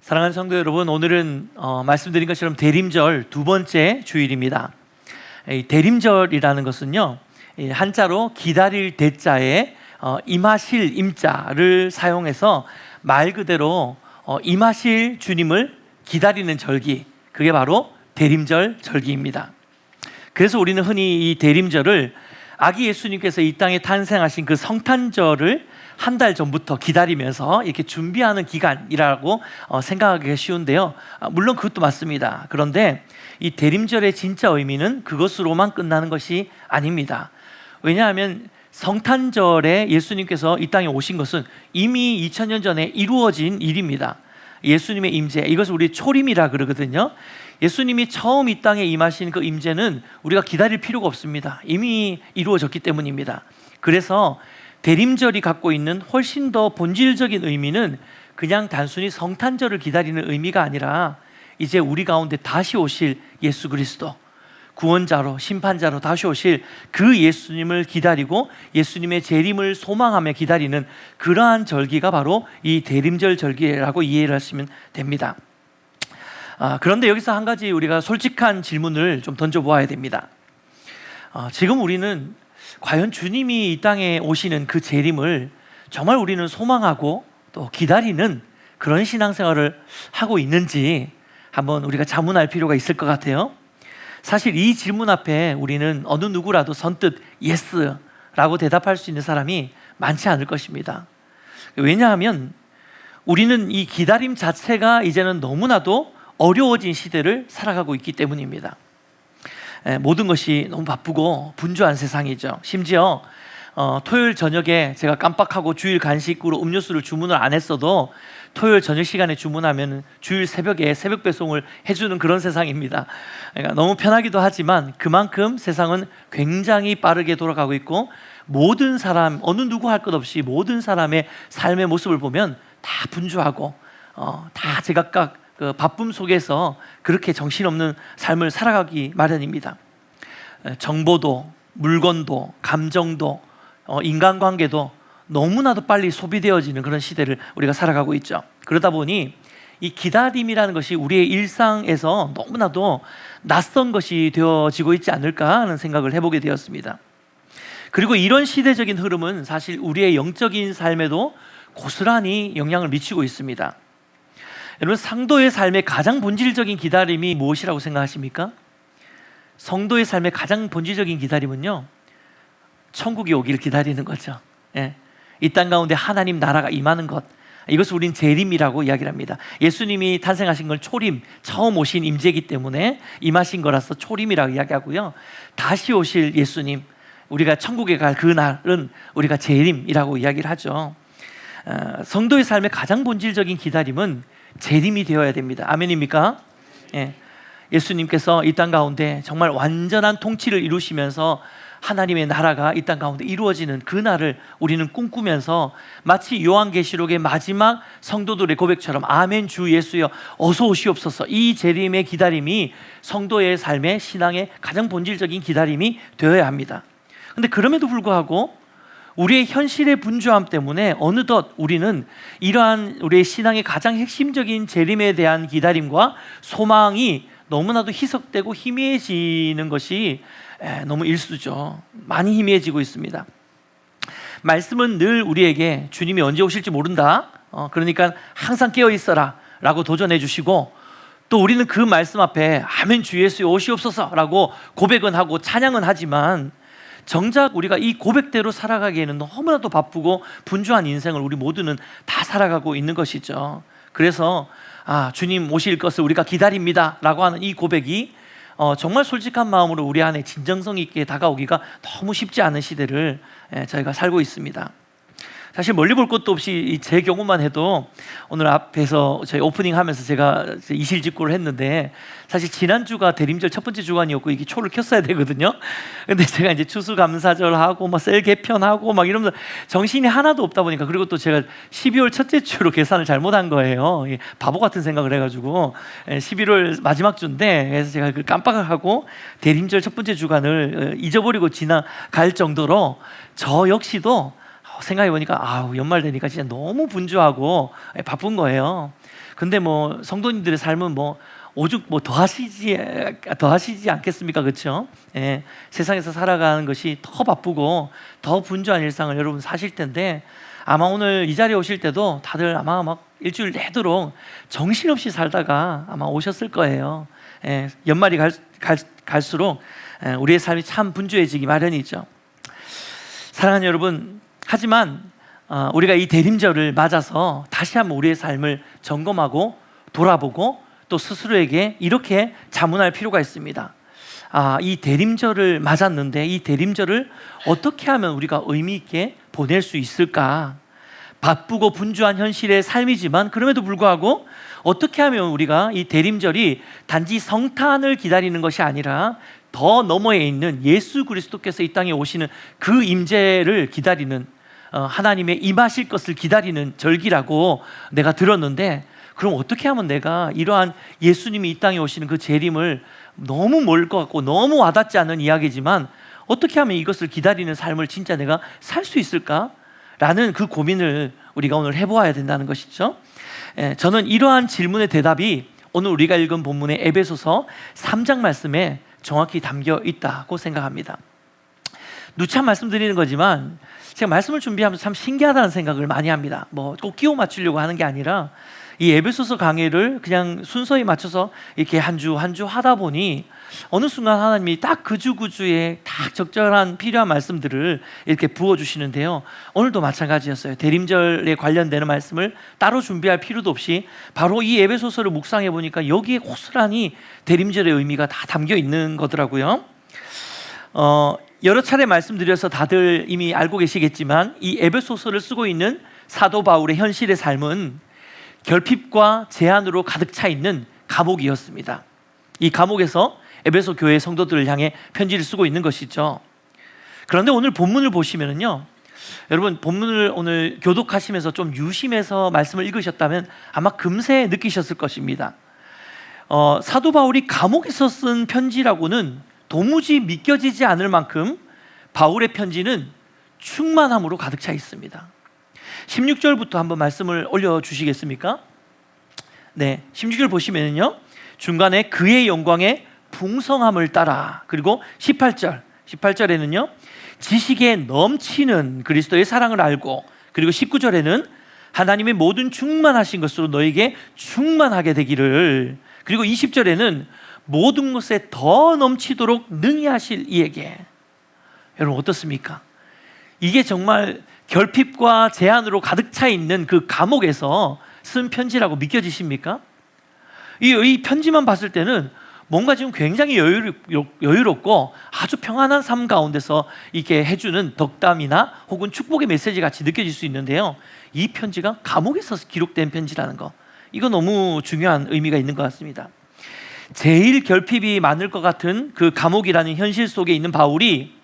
사랑하는 성도 여러분, 오늘은 말씀드린 것처럼 대림절 두 번째 주일입니다. 이 대림절이라는 것은요, 한자로 기다릴 대자에 임하실 임자를 사용해서 말 그대로 임하실 주님을 기다리는 절기, 그게 바로 대림절 절기입니다. 그래서 우리는 흔히 이 대림절을 아기 예수님께서 이 땅에 탄생하신 그 성탄절을 한 달 전부터 기다리면서 이렇게 준비하는 기간이라고 생각하기가 쉬운데요. 물론 그것도 맞습니다. 그런데 이 대림절의 진짜 의미는 그것으로만 끝나는 것이 아닙니다. 왜냐하면 성탄절에 예수님께서 이 땅에 오신 것은 이미 2000년 전에 이루어진 일입니다. 예수님의 임재, 이것을 우리 초림이라 그러거든요. 예수님이 처음 이 땅에 임하신 그 임재는 우리가 기다릴 필요가 없습니다. 이미 이루어졌기 때문입니다. 그래서 대림절이 갖고 있는 훨씬 더 본질적인 의미는 그냥 단순히 성탄절을 기다리는 의미가 아니라 이제 우리 가운데 다시 오실 예수 그리스도, 구원자로 심판자로 다시 오실 그 예수님을 기다리고 예수님의 재림을 소망하며 기다리는 그러한 절기가 바로 이 대림절 절기라고 이해를 하시면 됩니다. 그런데 여기서 한 가지 우리가 솔직한 질문을 좀 던져보아야 됩니다. 지금 우리는 과연 주님이 이 땅에 오시는 그 재림을 정말 우리는 소망하고 또 기다리는 그런 신앙생활을 하고 있는지 한번 우리가 자문할 필요가 있을 것 같아요. 사실 이 질문 앞에 우리는 어느 누구라도 선뜻 예스라고 대답할 수 있는 사람이 많지 않을 것입니다. 왜냐하면 우리는 이 기다림 자체가 이제는 너무나도 어려워진 시대를 살아가고 있기 때문입니다. 모든 것이 너무 바쁘고 분주한 세상이죠. 심지어 토요일 저녁에 제가 깜빡하고 주일 간식으로 음료수를 주문을 안 했어도 토요일 저녁 시간에 주문하면 주일 새벽에 새벽 배송을 해주는 그런 세상입니다. 그러니까 너무 편하기도 하지만 그만큼 세상은 굉장히 빠르게 돌아가고 있고 모든 사람, 어느 누구 할 것 없이 모든 사람의 삶의 모습을 보면 다 분주하고 다 제각각 그 바쁨 속에서 그렇게 정신없는 삶을 살아가기 마련입니다. 정보도, 물건도, 감정도, 인간관계도 너무나도 빨리 소비되어지는 그런 시대를 우리가 살아가고 있죠. 그러다 보니 이 기다림이라는 것이 우리의 일상에서 너무나도 낯선 것이 되어지고 있지 않을까 하는 생각을 해보게 되었습니다. 그리고 이런 시대적인 흐름은 사실 우리의 영적인 삶에도 고스란히 영향을 미치고 있습니다. 여러분, 상도의 삶의 가장 본질적인 기다림이 무엇이라고 생각하십니까? 성도의 삶의 가장 본질적인 기다림은요, 천국이 오기를 기다리는 거죠. 이 땅 가운데 하나님 나라가 임하는 것, 이것을 우린 재림이라고 이야기를 합니다. 예수님이 탄생하신 건 초림, 처음 오신 임재이기 때문에 임하신 거라서 초림이라고 이야기하고요, 다시 오실 예수님, 우리가 천국에 갈 그날은 우리가 재림이라고 이야기를 하죠. 성도의 삶의 가장 본질적인 기다림은 재림이 되어야 됩니다. 아멘입니까? 예수님께서 이 땅 가운데 정말 완전한 통치를 이루시면서 하나님의 나라가 이 땅 가운데 이루어지는 그날을 우리는 꿈꾸면서 마치 요한계시록의 마지막 성도들의 고백처럼 아멘 주 예수여 어서 오시옵소서, 이 재림의 기다림이 성도의 삶의 신앙의 가장 본질적인 기다림이 되어야 합니다. 그런데 그럼에도 불구하고 우리의 현실의 분주함 때문에 어느덧 우리는 이러한 우리의 신앙의 가장 핵심적인 재림에 대한 기다림과 소망이 너무나도 희석되고 희미해지는 것이 너무 일수죠. 많이 희미해지고 있습니다. 말씀은 늘 우리에게 주님이 언제 오실지 모른다, 그러니까 항상 깨어 있어라 라고 도전해 주시고, 또 우리는 그 말씀 앞에 아멘 주 예수여 오시옵소서 라고 고백은 하고 찬양은 하지만 정작 우리가 이 고백대로 살아가기에는 너무나도 바쁘고 분주한 인생을 우리 모두는 다 살아가고 있는 것이죠. 그래서 주님 오실 것을 우리가 기다립니다 라고 하는 이 고백이 정말 솔직한 마음으로 우리 안에 진정성 있게 다가오기가 너무 쉽지 않은 시대를 저희가 살고 있습니다. 사실 멀리 볼 것도 없이 제 경우만 해도 오늘 앞에서 저희 오프닝 하면서 제가 이실직고를 했는데, 사실 지난주가 대림절 첫 번째 주간이었고 이게 초를 켰어야 되거든요. 근데 제가 이제 추수감사절하고 셀 개편하고 이러면서 정신이 하나도 없다 보니까, 그리고 또 제가 12월 첫째 주로 계산을 잘못한 거예요. 바보 같은 생각을 해가지고 11월 마지막 주인데, 그래서 제가 깜빡을 하고 대림절 첫 번째 주간을 잊어버리고 지나갈 정도로 저 역시도 생각해보니까 연말 되니까 진짜 너무 분주하고 바쁜 거예요. 근데 뭐 성도님들의 삶은 뭐 오죽 뭐 더하시지 않겠습니까? 그렇죠? 예, 세상에서 살아가는 것이 더 바쁘고 더 분주한 일상을 여러분 사실 텐데, 아마 오늘 이 자리에 오실 때도 다들 아마 막 일주일 내도록 정신없이 살다가 아마 오셨을 거예요. 예, 연말이 갈수록 우리의 삶이 참 분주해지기 마련이죠. 사랑하는 여러분, 하지만 우리가 이 대림절을 맞아서 다시 한번 우리의 삶을 점검하고 돌아보고 또 스스로에게 이렇게 자문할 필요가 있습니다. 이 대림절을 맞았는데 이 대림절을 어떻게 하면 우리가 의미 있게 보낼 수 있을까? 바쁘고 분주한 현실의 삶이지만 그럼에도 불구하고 어떻게 하면 우리가 이 대림절이 단지 성탄을 기다리는 것이 아니라 더 너머에 있는 예수 그리스도께서 이 땅에 오시는 그 임재를 기다리는, 하나님의 임하실 것을 기다리는 절기라고 내가 들었는데, 그럼 어떻게 하면 내가 이러한 예수님이 이 땅에 오시는 그 재림을, 너무 멀 것 같고 너무 와닿지 않는 이야기지만 어떻게 하면 이것을 기다리는 삶을 진짜 내가 살 수 있을까? 라는 그 고민을 우리가 오늘 해보아야 된다는 것이죠. 저는 이러한 질문의 대답이 오늘 우리가 읽은 본문의 에베소서 3장 말씀에 정확히 담겨 있다고 생각합니다. 누차 말씀드리는 거지만 제가 말씀을 준비하면서 참 신기하다는 생각을 많이 합니다. 뭐 꼭 끼워 맞추려고 하는 게 아니라 이 에베소서 강의를 그냥 순서에 맞춰서 이렇게 한 주 한 주 하다 보니 어느 순간 하나님이 딱 그 주 그 주에 딱 적절한 필요한 말씀들을 이렇게 부어주시는데요. 오늘도 마찬가지였어요. 대림절에 관련되는 말씀을 따로 준비할 필요도 없이 바로 이 에베소서를 묵상해 보니까 여기에 고스란히 대림절의 의미가 다 담겨 있는 거더라고요. 여러 차례 말씀드려서 다들 이미 알고 계시겠지만 이 에베소서를 쓰고 있는 사도 바울의 현실의 삶은 결핍과 제한으로 가득 차 있는 감옥이었습니다. 이 감옥에서 에베소 교회 성도들을 향해 편지를 쓰고 있는 것이죠. 그런데 오늘 본문을 보시면요, 여러분 본문을 오늘 교독하시면서 좀 유심해서 말씀을 읽으셨다면 아마 금세 느끼셨을 것입니다. 사도 바울이 감옥에서 쓴 편지라고는 도무지 믿겨지지 않을 만큼 바울의 편지는 충만함으로 가득 차 있습니다. 16절부터 한번 말씀을 올려주시겠습니까? 네, 16절 보시면요, 중간에 그의 영광의 풍성함을 따라, 그리고 18절에는요 지식에 넘치는 그리스도의 사랑을 알고, 그리고 19절에는 하나님의 모든 충만하신 것으로 너에게 충만하게 되기를, 그리고 20절에는 모든 것에 더 넘치도록 능히 하실 이에게. 여러분 어떻습니까? 이게 정말 결핍과 제한으로 가득 차 있는 그 감옥에서 쓴 편지라고 믿겨지십니까? 이 편지만 봤을 때는 뭔가 지금 굉장히 여유롭고 아주 평안한 삶 가운데서 이렇게 해주는 덕담이나 혹은 축복의 메시지 같이 느껴질 수 있는데요, 이 편지가 감옥에서 기록된 편지라는 거, 이거 너무 중요한 의미가 있는 것 같습니다. 제일 결핍이 많을 것 같은 그 감옥이라는 현실 속에 있는 바울이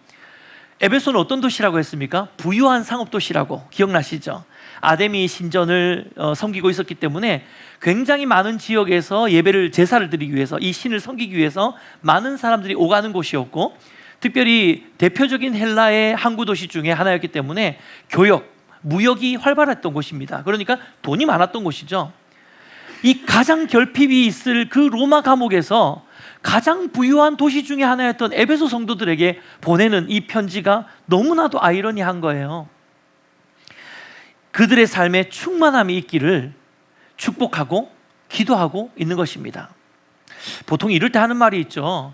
에베소는 어떤 도시라고 했습니까? 부유한 상업도시라고 기억나시죠? 아데미 신전을 섬기고 있었기 때문에 굉장히 많은 지역에서 제사를 드리기 위해서, 이 신을 섬기기 위해서 많은 사람들이 오가는 곳이었고, 특별히 대표적인 헬라의 항구 도시 중에 하나였기 때문에 무역이 활발했던 곳입니다. 그러니까 돈이 많았던 곳이죠. 이 가장 결핍이 있을 그 로마 감옥에서 가장 부유한 도시 중에 하나였던 에베소 성도들에게 보내는 이 편지가 너무나도 아이러니한 거예요. 그들의 삶에 충만함이 있기를 축복하고 기도하고 있는 것입니다. 보통 이럴 때 하는 말이 있죠.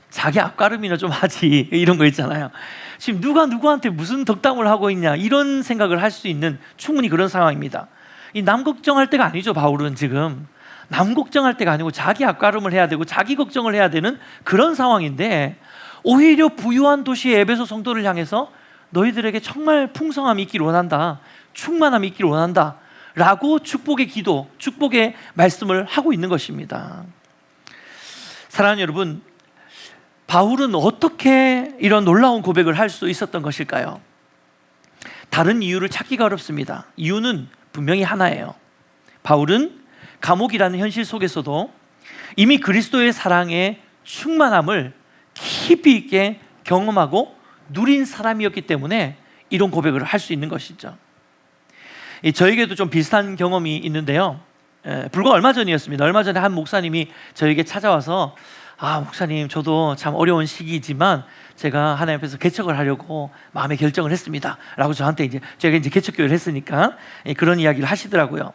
자기 앞가름이나 좀 하지, 이런 거 있잖아요. 지금 누가 누구한테 무슨 덕담을 하고 있냐, 이런 생각을 할 수 있는 충분히 그런 상황입니다. 이 남 걱정할 때가 아니죠. 바울은 지금 남 걱정할 때가 아니고 자기 앞가름을 해야 되고 자기 걱정을 해야 되는 그런 상황인데, 오히려 부유한 도시의 에베소 성도를 향해서 너희들에게 정말 풍성함이 있기를 원한다, 충만함이 있기를 원한다 라고 축복의 기도, 축복의 말씀을 하고 있는 것입니다. 사랑하는 여러분, 바울은 어떻게 이런 놀라운 고백을 할 수 있었던 것일까요? 다른 이유를 찾기가 어렵습니다. 이유는 분명히 하나예요. 바울은 감옥이라는 현실 속에서도 이미 그리스도의 사랑의 충만함을 깊이 있게 경험하고 누린 사람이었기 때문에 이런 고백을 할 수 있는 것이죠. 저에게도 좀 비슷한 경험이 있는데요, 불과 얼마 전이었습니다. 얼마 전에 한 목사님이 저에게 찾아와서 목사님, 저도 참 어려운 시기이지만 제가 하나님 앞에서 개척을 하려고 마음의 결정을 했습니다 라고 저한테 제가 개척교회를 했으니까 그런 이야기를 하시더라고요.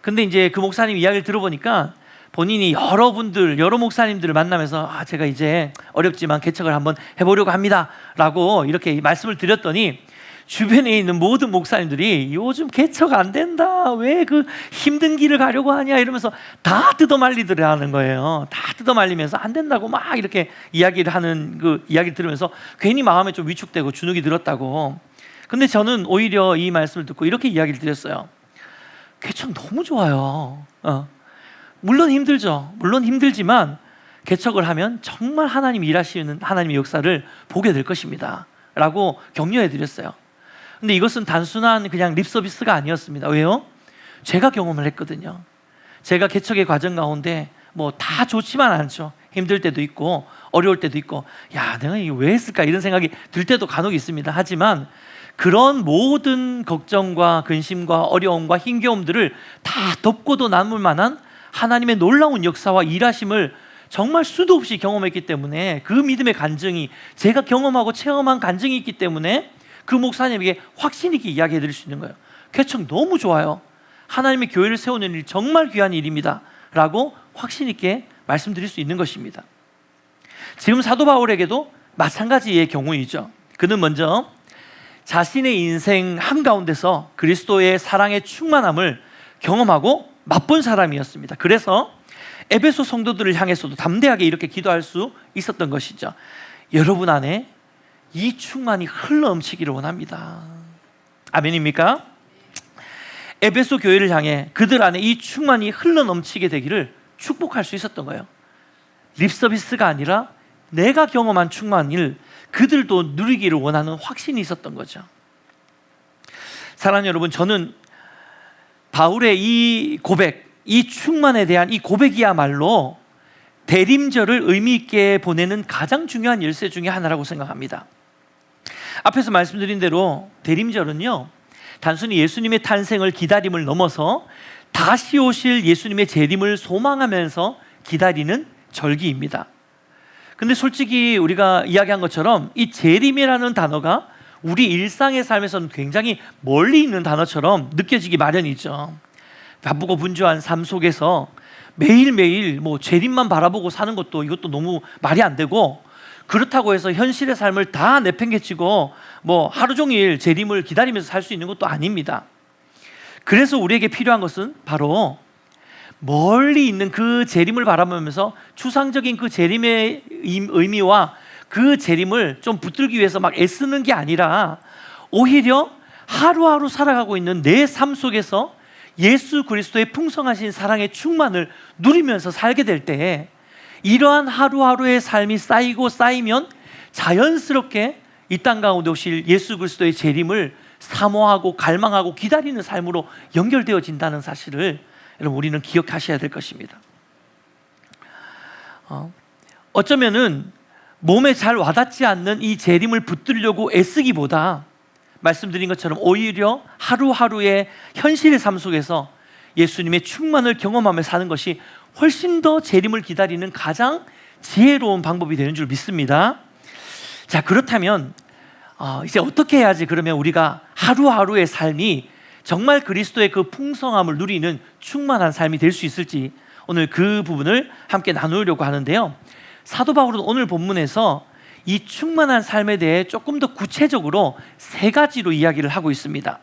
근데 이제 그 목사님 이야기를 들어보니까 본인이 여러 목사님들을 만나면서 제가 이제 어렵지만 개척을 한번 해보려고 합니다 라고 이렇게 말씀을 드렸더니 주변에 있는 모든 목사님들이 요즘 개척 안 된다, 왜 그 힘든 길을 가려고 하냐 이러면서 다 뜯어말리더라는 거예요. 다 뜯어말리면서 안 된다고 막 이렇게 이야기를 하는 그 이야기를 들으면서 괜히 마음에 좀 위축되고 주눅이 들었다고. 근데 저는 오히려 이 말씀을 듣고 이렇게 이야기를 드렸어요. 개척 너무 좋아요. 물론 힘들죠. 물론 힘들지만 개척을 하면 정말 하나님이 일하시는 하나님의 역사를 보게 될 것입니다 라고 격려해 드렸어요. 근데 이것은 단순한 그냥 립서비스가 아니었습니다. 왜요? 제가 경험을 했거든요. 제가 개척의 과정 가운데 뭐 다 좋지만 않죠. 힘들 때도 있고 어려울 때도 있고 내가 이거 왜 했을까 이런 생각이 들 때도 간혹 있습니다. 하지만 그런 모든 걱정과 근심과 어려움과 힘겨움들을 다 덮고도 남을 만한 하나님의 놀라운 역사와 일하심을 정말 수도 없이 경험했기 때문에 그 믿음의 간증이 제가 경험하고 체험한 간증이 있기 때문에 그 목사님에게 확신 있게 이야기해 드릴 수 있는 거예요. 개척 너무 좋아요. 하나님의 교회를 세우는 일 정말 귀한 일입니다 라고 확신 있게 말씀드릴 수 있는 것입니다. 지금 사도 바울에게도 마찬가지의 경우이죠. 그는 먼저 자신의 인생 한가운데서 그리스도의 사랑의 충만함을 경험하고 맛본 사람이었습니다. 그래서 에베소 성도들을 향해서도 담대하게 이렇게 기도할 수 있었던 것이죠. 여러분 안에 이 충만이 흘러넘치기를 원합니다. 아멘입니까? 에베소 교회를 향해 그들 안에 이 충만이 흘러넘치게 되기를 축복할 수 있었던 거예요. 립서비스가 아니라 내가 경험한 충만을 그들도 누리기를 원하는 확신이 있었던 거죠. 사랑하는 여러분, 저는 바울의 이 고백, 이 충만에 대한 이 고백이야말로 대림절을 의미 있게 보내는 가장 중요한 열쇠 중에 하나라고 생각합니다. 앞에서 말씀드린 대로 대림절은요, 단순히 예수님의 탄생을 기다림을 넘어서 다시 오실 예수님의 재림을 소망하면서 기다리는 절기입니다. 근데 솔직히 우리가 이야기한 것처럼 이 재림이라는 단어가 우리 일상의 삶에서는 굉장히 멀리 있는 단어처럼 느껴지기 마련이죠. 바쁘고 분주한 삶 속에서 매일매일 재림만 바라보고 사는 것도 이것도 너무 말이 안 되고, 그렇다고 해서 현실의 삶을 다 내팽개치고 하루 종일 재림을 기다리면서 살 수 있는 것도 아닙니다. 그래서 우리에게 필요한 것은 바로 멀리 있는 그 재림을 바라보면서 추상적인 그 재림의 의미와 그 재림을 좀 붙들기 위해서 막 애쓰는 게 아니라 오히려 하루하루 살아가고 있는 내 삶 속에서 예수 그리스도의 풍성하신 사랑의 충만을 누리면서 살게 될 때 이러한 하루하루의 삶이 쌓이고 쌓이면 자연스럽게 이 땅 가운데 오실 예수 그리스도의 재림을 사모하고 갈망하고 기다리는 삶으로 연결되어진다는 사실을 여러분 우리는 기억하셔야 될 것입니다. 어쩌면은 몸에 잘 와닿지 않는 이 재림을 붙들려고 애쓰기보다 말씀드린 것처럼 오히려 하루하루의 현실의 삶 속에서 예수님의 충만을 경험하며 사는 것이 훨씬 더 재림을 기다리는 가장 지혜로운 방법이 되는 줄 믿습니다. 자, 그렇다면 이제 어떻게 해야지 그러면 우리가 하루하루의 삶이 정말 그리스도의 그 풍성함을 누리는 충만한 삶이 될 수 있을지 오늘 그 부분을 함께 나누려고 하는데요. 사도 바울은 오늘 본문에서 이 충만한 삶에 대해 조금 더 구체적으로 세 가지로 이야기를 하고 있습니다.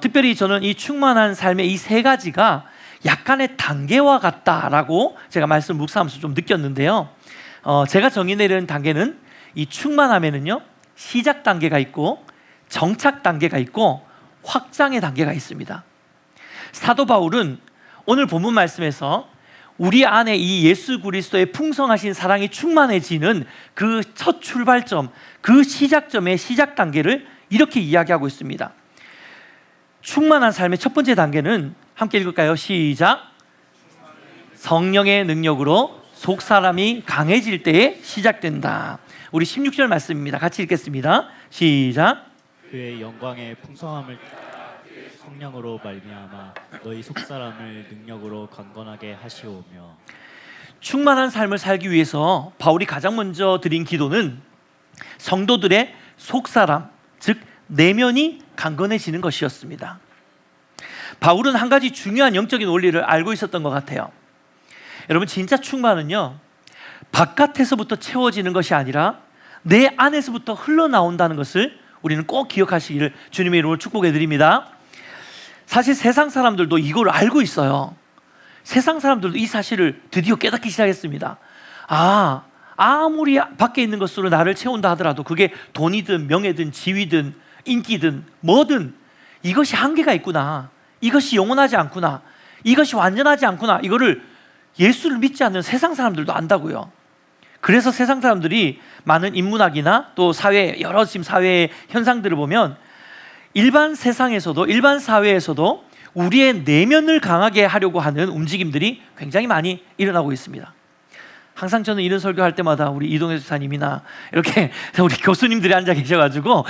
특별히 저는 이 충만한 삶의 이 세 가지가 약간의 단계와 같다라고 제가 말씀 묵상하면서 좀 느꼈는데요. 제가 정의 내리는 단계는 이 충만함에는요, 시작 단계가 있고 정착 단계가 있고 확장의 단계가 있습니다. 사도 바울은 오늘 본문 말씀에서 우리 안에 이 예수 그리스도의 풍성하신 사랑이 충만해지는 그 첫 출발점, 그 시작점의 시작 단계를 이렇게 이야기하고 있습니다. 충만한 삶의 첫 번째 단계는 함께 읽을까요? 시작. 성령의 능력으로 속 사람이 강해질 때에 시작된다. 우리 16절 말씀입니다. 같이 읽겠습니다. 시작. 그의 영광의 풍성함을 성령으로 말미암아 너희 속사람을 능력으로 강건하게 하시오며. 충만한 삶을 살기 위해서 바울이 가장 먼저 드린 기도는 성도들의 속사람, 즉 내면이 강건해지는 것이었습니다. 바울은 한 가지 중요한 영적인 원리를 알고 있었던 것 같아요. 여러분, 진짜 충만은요, 바깥에서부터 채워지는 것이 아니라 내 안에서부터 흘러나온다는 것을 우리는 꼭 기억하시기를 주님의 이름으로 축복해 드립니다. 사실 세상 사람들도 이걸 알고 있어요. 세상 사람들도 이 사실을 드디어 깨닫기 시작했습니다. 아무리 밖에 있는 것으로 나를 채운다 하더라도 그게 돈이든 명예든 지위든 인기든 뭐든 이것이 한계가 있구나, 이것이 영원하지 않구나, 이것이 완전하지 않구나, 이거를 예수를 믿지 않는 세상 사람들도 안다고요. 그래서 세상 사람들이 많은 인문학이나 또 사회, 여러 지금 사회의 현상들을 보면 일반 세상에서도, 일반 사회에서도 우리의 내면을 강하게 하려고 하는 움직임들이 굉장히 많이 일어나고 있습니다. 항상 저는 이런 설교할 때마다 우리 이동혜 집사님이나 이렇게 우리 교수님들이 앉아 계셔가지고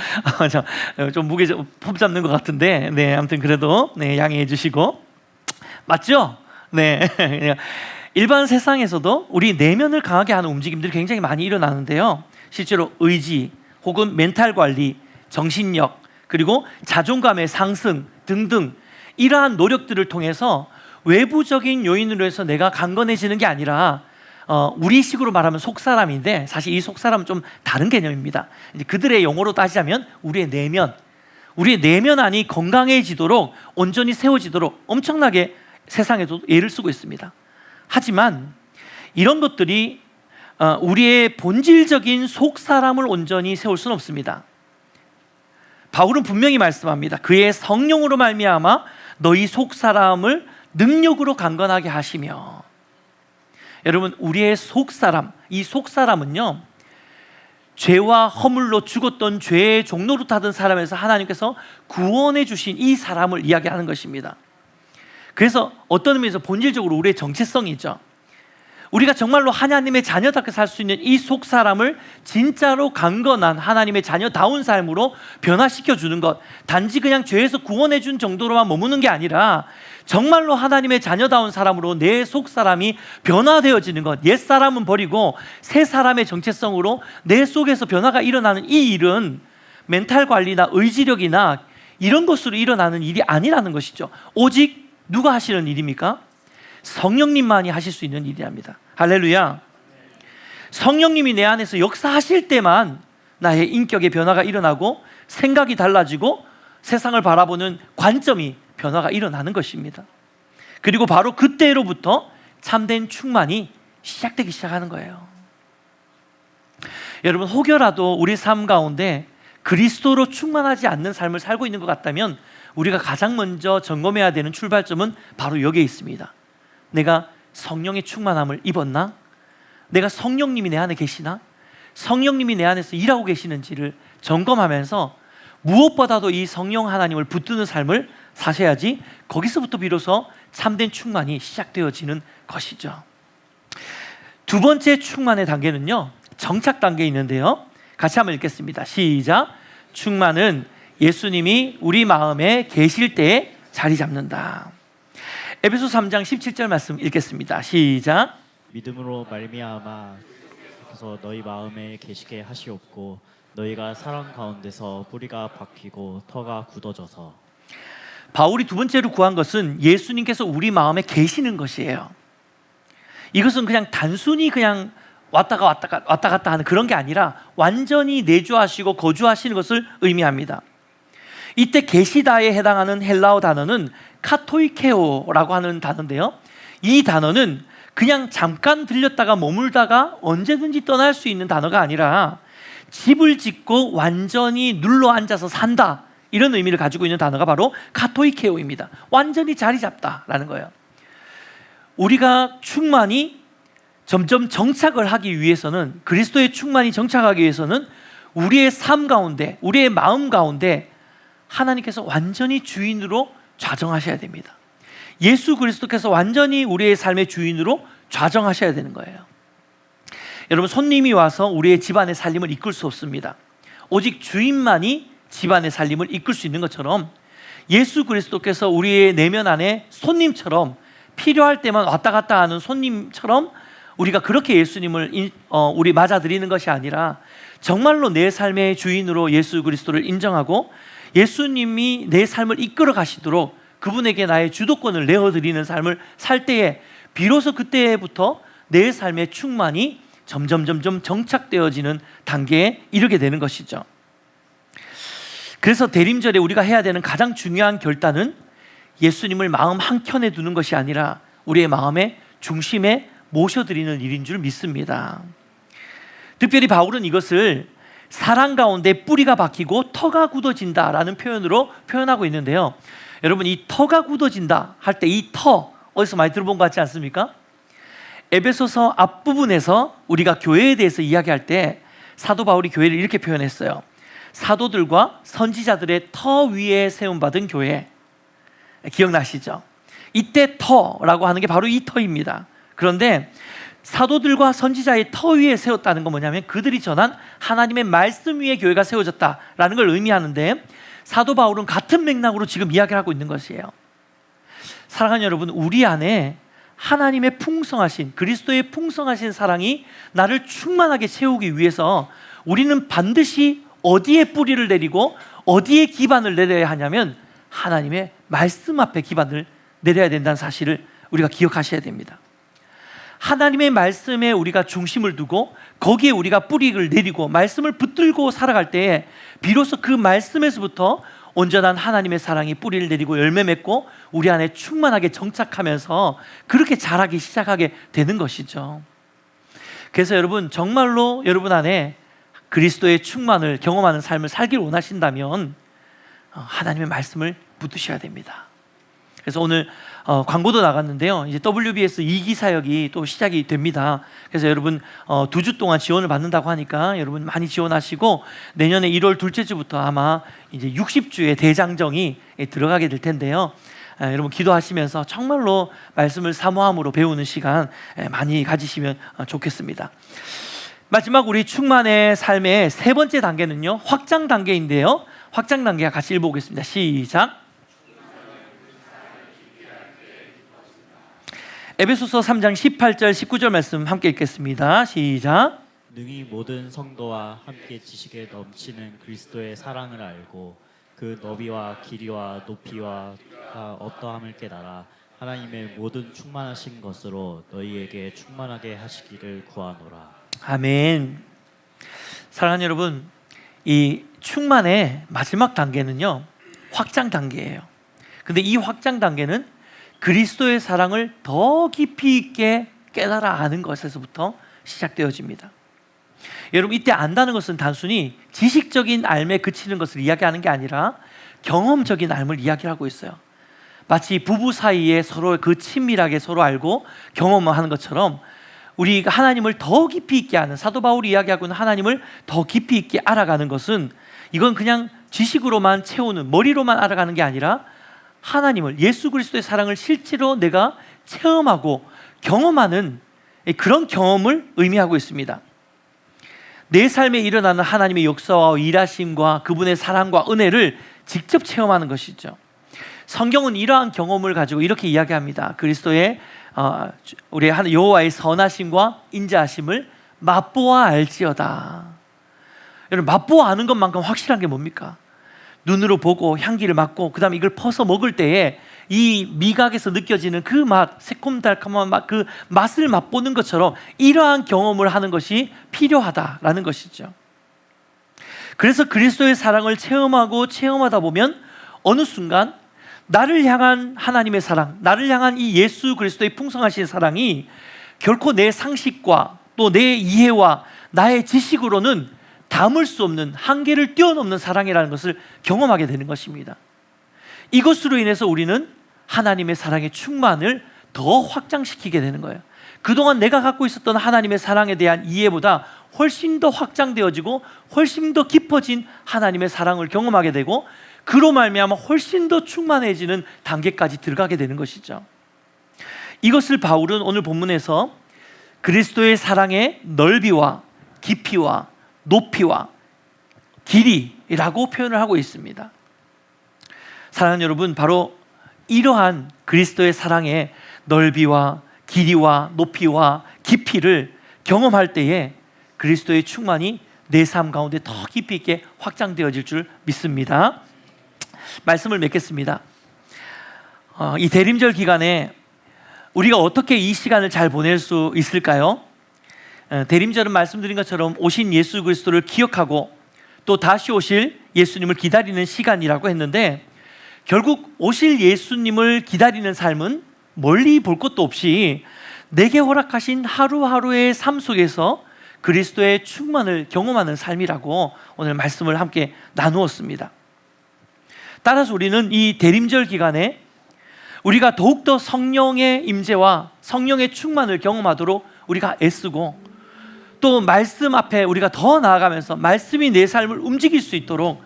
좀 무게 폼 잡는 것 같은데, 네, 아무튼 그래도 네, 양해해 주시고. 맞죠? 네. 일반 세상에서도 우리 내면을 강하게 하는 움직임들이 굉장히 많이 일어나는데요, 실제로 의지 혹은 멘탈 관리, 정신력, 그리고 자존감의 상승 등등 이러한 노력들을 통해서 외부적인 요인으로 해서 내가 강건해지는 게 아니라 우리식으로 말하면 속사람인데, 사실 이 속사람은 좀 다른 개념입니다. 이제 그들의 용어로 따지자면 우리의 내면 안이 건강해지도록, 온전히 세워지도록 엄청나게 세상에도 애를 쓰고 있습니다. 하지만 이런 것들이 우리의 본질적인 속사람을 온전히 세울 수는 없습니다. 바울은 분명히 말씀합니다. 그의 성령으로 말미암아 너희 속사람을 능력으로 강건하게 하시며. 여러분, 우리의 속사람, 이 속사람은요, 죄와 허물로 죽었던 죄의 종로로 타던 사람에서 하나님께서 구원해 주신 이 사람을 이야기하는 것입니다. 그래서 어떤 의미에서 본질적으로 우리의 정체성이죠. 우리가 정말로 하나님의 자녀답게 살 수 있는 이 속사람을 진짜로 강건한 하나님의 자녀다운 삶으로 변화시켜 주는 것, 단지 그냥 죄에서 구원해 준 정도로만 머무는 게 아니라 정말로 하나님의 자녀다운 사람으로 내 속사람이 변화되어지는 것, 옛사람은 버리고 새 사람의 정체성으로 내 속에서 변화가 일어나는 이 일은 멘탈 관리나 의지력이나 이런 것으로 일어나는 일이 아니라는 것이죠. 오직 누가 하시는 일입니까? 성령님만이 하실 수 있는 일이랍니다. 할렐루야. 성령님이 내 안에서 역사하실 때만 나의 인격의 변화가 일어나고 생각이 달라지고 세상을 바라보는 관점이 변화가 일어나는 것입니다. 그리고 바로 그때로부터 참된 충만이 시작되기 시작하는 거예요. 여러분, 혹여라도 우리 삶 가운데 그리스도로 충만하지 않는 삶을 살고 있는 것 같다면 우리가 가장 먼저 점검해야 되는 출발점은 바로 여기에 있습니다. 내가 성령의 충만함을 입었나? 내가 성령님이 내 안에 계시나? 성령님이 내 안에서 일하고 계시는지를 점검하면서 무엇보다도 이 성령 하나님을 붙드는 삶을 사셔야지 거기서부터 비로소 참된 충만이 시작되어지는 것이죠. 두 번째 충만의 단계는요, 정착 단계에 있는데요, 같이 한번 읽겠습니다. 시작. 충만은 예수님이 우리 마음에 계실 때에 자리 잡는다. 에베소 3장 17절 말씀 읽겠습니다. 시작. 믿음으로 말미암아 그래서 너희 마음에 계시게 하시옵고 너희가 사랑 가운데서 뿌리가 박히고 터가 굳어져서. 바울이 두 번째로 구한 것은 예수님께서 우리 마음에 계시는 것이에요. 이것은 그냥 단순히 그냥 왔다 갔다 하는 그런 게 아니라 완전히 내주하시고 거주하시는 것을 의미합니다. 이때 계시다에 해당하는 헬라어 단어는 카토이케오라고 하는 단어인데요, 이 단어는 그냥 잠깐 들렸다가 머물다가 언제든지 떠날 수 있는 단어가 아니라 집을 짓고 완전히 눌러 앉아서 산다, 이런 의미를 가지고 있는 단어가 바로 카토이케오입니다. 완전히 자리 잡다라는 거예요. 우리가 충만히 점점 정착을 하기 위해서는, 그리스도의 충만이 정착하기 위해서는 우리의 삶 가운데, 우리의 마음 가운데 하나님께서 완전히 주인으로 좌정하셔야 됩니다. 예수 그리스도께서 완전히 우리의 삶의 주인으로 좌정하셔야 되는 거예요. 여러분, 손님이 와서 우리의 집안의 살림을 이끌 수 없습니다. 오직 주인만이 집안의 살림을 이끌 수 있는 것처럼 예수 그리스도께서 우리의 내면 안에 손님처럼 필요할 때만 왔다 갔다 하는 손님처럼 우리가 그렇게 예수님을 우리 맞아들이는 것이 아니라 정말로 내 삶의 주인으로 예수 그리스도를 인정하고 예수님이 내 삶을 이끌어 가시도록 그분에게 나의 주도권을 내어드리는 삶을 살 때에 비로소 그때부터 내 삶의 충만이 점점 정착되어지는 단계에 이르게 되는 것이죠. 그래서 대림절에 우리가 해야 되는 가장 중요한 결단은 예수님을 마음 한켠에 두는 것이 아니라 우리의 마음의 중심에 모셔드리는 일인 줄 믿습니다. 특별히 바울은 이것을 사랑 가운데 뿌리가 박히고 터가 굳어진다라는 표현으로 표현하고 있는데요. 여러분, 이 터가 굳어진다 할 때 이 터 어디서 많이 들어본 것 같지 않습니까? 에베소서 앞부분에서 우리가 교회에 대해서 이야기할 때 사도 바울이 교회를 이렇게 표현했어요. 사도들과 선지자들의 터 위에 세움받은 교회. 기억나시죠? 이때 터라고 하는 게 바로 이 터입니다. 그런데 사도들과 선지자의 터 위에 세웠다는 건 뭐냐면 그들이 전한 하나님의 말씀 위에 교회가 세워졌다라는 걸 의미하는데, 사도 바울은 같은 맥락으로 지금 이야기를 하고 있는 것이에요. 사랑하는 여러분, 우리 안에 하나님의 풍성하신, 그리스도의 풍성하신 사랑이 나를 충만하게 채우기 위해서 우리는 반드시 어디에 뿌리를 내리고 어디에 기반을 내려야 하냐면 하나님의 말씀 앞에 기반을 내려야 된다는 사실을 우리가 기억하셔야 됩니다. 하나님의 말씀에 우리가 중심을 두고 거기에 우리가 뿌리를 내리고 말씀을 붙들고 살아갈 때에 비로소 그 말씀에서부터 온전한 하나님의 사랑이 뿌리를 내리고 열매 맺고 우리 안에 충만하게 정착하면서 그렇게 자라기 시작하게 되는 것이죠. 그래서 여러분, 정말로 여러분 안에 그리스도의 충만을 경험하는 삶을 살기를 원하신다면 하나님의 말씀을 붙드셔야 됩니다. 그래서 오늘 광고도 나갔는데요. 이제 WBS 2기 사역이 또 시작이 됩니다. 그래서 여러분 2주 동안 지원을 받는다고 하니까 여러분 많이 지원하시고 내년에 1월 둘째 주부터 아마 이제 60주의 대장정이 들어가게 될 텐데요. 여러분 기도하시면서 정말로 말씀을 사모함으로 배우는 시간 많이 가지시면 좋겠습니다. 마지막 우리 충만의 삶의 세 번째 단계는요, 확장 단계인데요. 확장 단계가 같이 읽어보겠습니다. 시작. 에베소서 3장 18절 19절 말씀 함께 읽겠습니다. 시작. 능히 모든 성도와 함께 지식에 넘치는 그리스도의 사랑을 알고 그 너비와 길이와 높이와 어떠함을 깨달아 하나님의 모든 충만하신 것으로 너희에게 충만하게 하시기를 구하노라. 아멘. 사랑하는 여러분, 이 충만의 마지막 단계는요, 확장 단계예요. 근데 이 확장 단계는 그리스도의 사랑을 더 깊이 있게 깨달아 아는 것에서부터 시작되어집니다. 여러분, 이때 안다는 것은 단순히 지식적인 알에 그치는 것을 이야기하는 게 아니라 경험적인 알을 이야기하고 있어요. 마치 부부 사이에 서로 그 친밀하게 서로 알고 경험하는 것처럼 우리가 하나님을 더 깊이 있게 아는, 사도 바울이 이야기하고 있는 하나님을 더 깊이 있게 알아가는 것은 이건 그냥 지식으로만 채우는, 머리로만 알아가는 게 아니라 하나님을, 예수 그리스도의 사랑을 실제로 내가 체험하고 경험하는 그런 경험을 의미하고 있습니다. 내 삶에 일어나는 하나님의 역사와 일하심과 그분의 사랑과 은혜를 직접 체험하는 것이죠. 성경은 이러한 경험을 가지고 이렇게 이야기합니다. 그리스도의 우리 여호와의 선하심과 인자하심을 맛보아 알지어다. 여러분, 맛보아 아는 것만큼 확실한 게 뭡니까? 눈으로 보고 향기를 맡고 그 다음에 이걸 퍼서 먹을 때에 이 미각에서 느껴지는 그 맛, 새콤달콤한 맛, 그 맛을 맛보는 것처럼 이러한 경험을 하는 것이 필요하다라는 것이죠. 그래서 그리스도의 사랑을 체험하다 보면 어느 순간 나를 향한 하나님의 사랑, 나를 향한 이 예수 그리스도의 풍성하신 사랑이 결코 내 상식과 또 내 이해와 나의 지식으로는 담을 수 없는, 한계를 뛰어넘는 사랑이라는 것을 경험하게 되는 것입니다. 이것으로 인해서 우리는 하나님의 사랑의 충만을 더 확장시키게 되는 거예요. 그동안 내가 갖고 있었던 하나님의 사랑에 대한 이해보다 훨씬 더 확장되어지고 훨씬 더 깊어진 하나님의 사랑을 경험하게 되고 그로 말미암아 훨씬 더 충만해지는 단계까지 들어가게 되는 것이죠. 이것을 바울은 오늘 본문에서 그리스도의 사랑의 넓이와 깊이와 높이와 길이라고 표현을 하고 있습니다. 사랑하는 여러분, 바로 이러한 그리스도의 사랑의 넓이와 길이와 높이와 깊이를 경험할 때에 그리스도의 충만이 내 삶 가운데 더 깊이 있게 확장되어질 줄 믿습니다. 말씀을 맺겠습니다. 이 대림절 기간에 우리가 어떻게 이 시간을 잘 보낼 수 있을까요? 대림절은 말씀드린 것처럼 오신 예수 그리스도를 기억하고 또 다시 오실 예수님을 기다리는 시간이라고 했는데, 결국 오실 예수님을 기다리는 삶은 멀리 볼 것도 없이 내게 허락하신 하루하루의 삶 속에서 그리스도의 충만을 경험하는 삶이라고 오늘 말씀을 함께 나누었습니다. 따라서 우리는 이 대림절 기간에 우리가 더욱더 성령의 임재와 성령의 충만을 경험하도록 우리가 애쓰고, 또 말씀 앞에 우리가 더 나아가면서 말씀이 내 삶을 움직일 수 있도록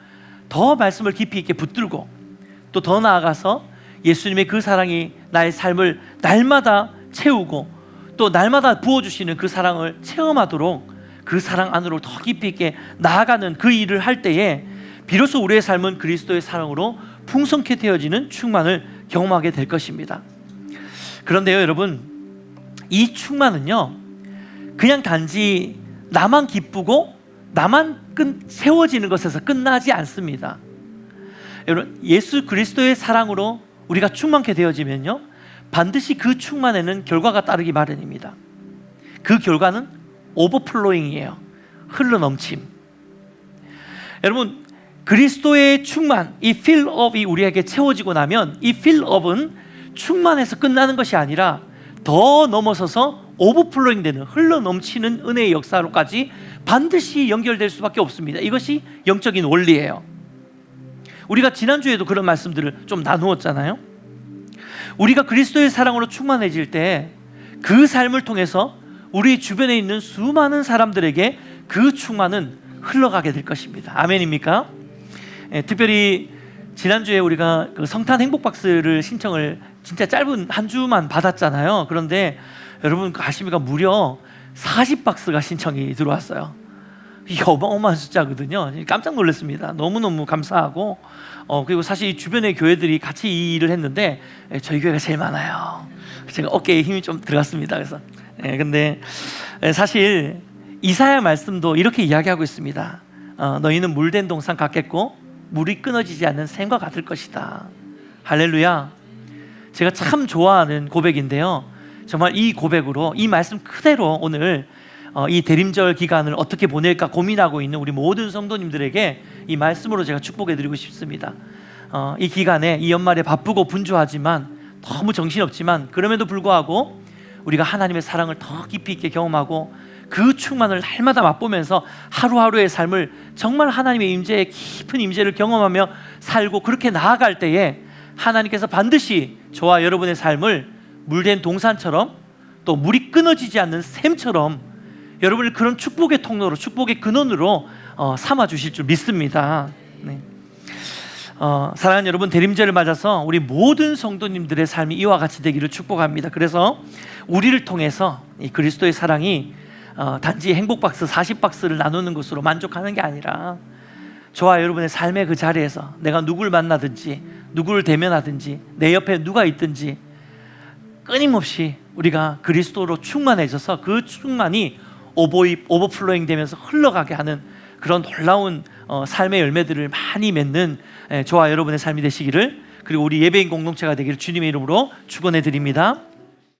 더 말씀을 깊이 있게 붙들고, 또 더 나아가서 예수님의 그 사랑이 나의 삶을 날마다 채우고 또 날마다 부어주시는 그 사랑을 체험하도록 그 사랑 안으로 더 깊이 있게 나아가는 그 일을 할 때에 비로소 우리의 삶은 그리스도의 사랑으로 풍성케 되어지는 충만을 경험하게 될 것입니다. 그런데요 여러분, 이 충만은요 그냥 단지 나만 기쁘고 나만 세워지는 것에서 끝나지 않습니다. 여러분, 예수 그리스도의 사랑으로 우리가 충만케 되어지면요 반드시 그 충만에는 결과가 따르기 마련입니다. 그 결과는 오버플로잉이에요. 흘러넘침. 여러분, 그리스도의 충만, 이 필업이 우리에게 채워지고 나면 이 필업은 충만해서 끝나는 것이 아니라 더 넘어서서 오버플로잉 되는, 흘러넘치는 은혜의 역사로까지 반드시 연결될 수밖에 없습니다. 이것이 영적인 원리예요. 우리가 지난주에도 그런 말씀들을 좀 나누었잖아요. 우리가 그리스도의 사랑으로 충만해질 때 그 삶을 통해서 우리 주변에 있는 수많은 사람들에게 그 충만은 흘러가게 될 것입니다. 아멘입니까? 특별히 지난주에 우리가 그 성탄 행복박스를 신청을 진짜 짧은 한 주만 받았잖아요. 그런데 여러분 아십니까? 무려 40박스가 신청이 들어왔어요. 이게 어마어마한 숫자거든요. 깜짝 놀랐습니다. 너무너무 감사하고, 그리고 사실 이 주변의 교회들이 같이 이 일을 했는데 저희 교회가 제일 많아요. 제가 어깨에 힘이 좀 들어갔습니다. 그래서 근데 사실 이사야 말씀도 이렇게 이야기하고 있습니다. 너희는 물된 동산 같겠고 물이 끊어지지 않는 샘과 같을 것이다. 할렐루야. 제가 참 좋아하는 고백인데요, 정말 이 고백으로 이 말씀 그대로 오늘 이 대림절 기간을 어떻게 보낼까 고민하고 있는 우리 모든 성도님들에게 이 말씀으로 제가 축복해드리고 싶습니다. 이 기간에 이 연말에 바쁘고 분주하지만 너무 정신없지만 그럼에도 불구하고 우리가 하나님의 사랑을 더 깊이 있게 경험하고 그 충만을 날마다 맛보면서 하루하루의 삶을 정말 하나님의 임재의 깊은 임재를 경험하며 살고 그렇게 나아갈 때에 하나님께서 반드시 저와 여러분의 삶을 물된 동산처럼 또 물이 끊어지지 않는 샘처럼 여러분을 그런 축복의 통로로, 축복의 근원으로 삼아 주실 줄 믿습니다. 네. 사랑하는 여러분, 대림절을 맞아서 우리 모든 성도님들의 삶이 이와 같이 되기를 축복합니다. 그래서 우리를 통해서 이 그리스도의 사랑이 단지 행복박스 40박스를 나누는 것으로 만족하는 게 아니라 저와 여러분의 삶의 그 자리에서 내가 누구를 만나든지 누구를 대면하든지 내 옆에 누가 있든지 끊임없이 우리가 그리스도로 충만해져서 그 충만이 오버플로잉 되면서 흘러가게 하는 그런 놀라운 삶의 열매들을 많이 맺는 저와 여러분의 삶이 되시기를, 그리고 우리 예배인 공동체가 되기를 주님의 이름으로 축원해 드립니다.